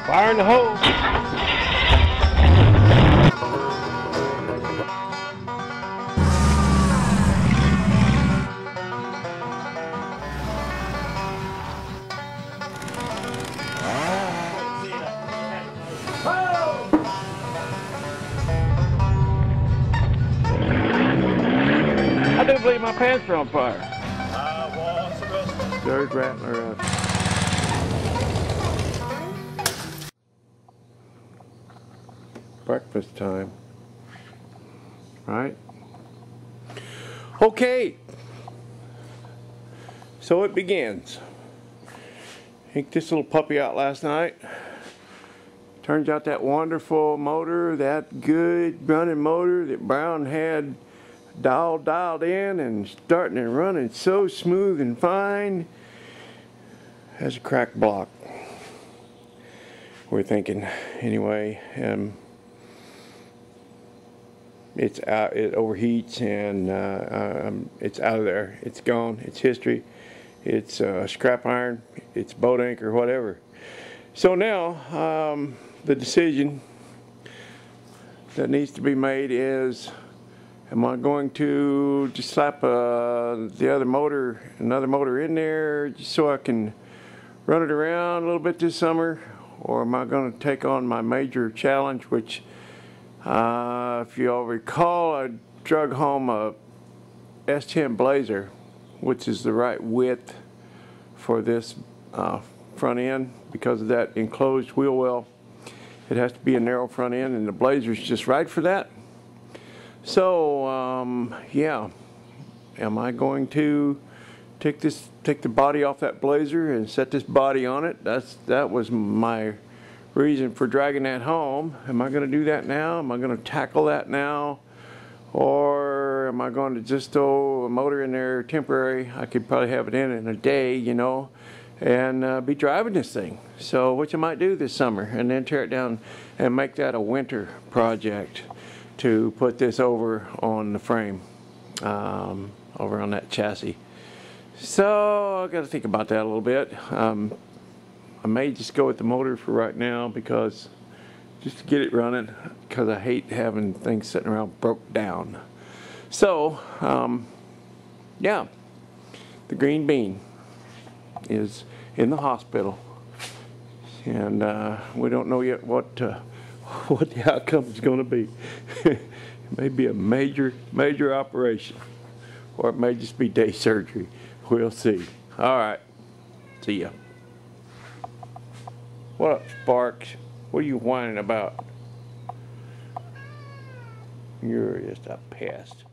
Fire in the hole. I do believe my pants are on fire. There's Rattler. Breakfast time. Right? Okay. So it begins. Inked this little puppy out last night. Turns out that wonderful motor, that good running motor that Brown had dialed in and starting and running so smooth and fine, has a cracked block. We're thinking anyway. It's out. It overheats and it's out of there. It's gone. It's history. It's scrap iron. It's boat anchor, whatever. So now the decision that needs to be made is: am I going to just slap another motor in there just so I can run it around a little bit this summer, or am I going to take on my major challenge, which, if you all recall, I drug home a S10 Blazer, which is the right width for this front end because of that enclosed wheel well. It has to be a narrow front end, and the Blazer's just right for that. So yeah, am I going to take the body off that Blazer and set this body on it? That was my reason for dragging that home. Am I going to do that now? Am I going to tackle that now, or am I going to just throw a motor in there temporary? I could probably have it in a day, you know, and be driving this thing. So which I might do this summer, and then tear it down and make that a winter project to put this over on the frame, over on that chassis. So I got to think about that a little bit. I may just go with the motor for right now, because just to get it running, because I hate having things sitting around broke down. So yeah, the green bean is in the hospital, and we don't know yet what the outcome is going to be. It may be a major operation, or it may just be day surgery. We'll see. All right, see ya. What up, Sparks? What are you whining about? You're just a pest.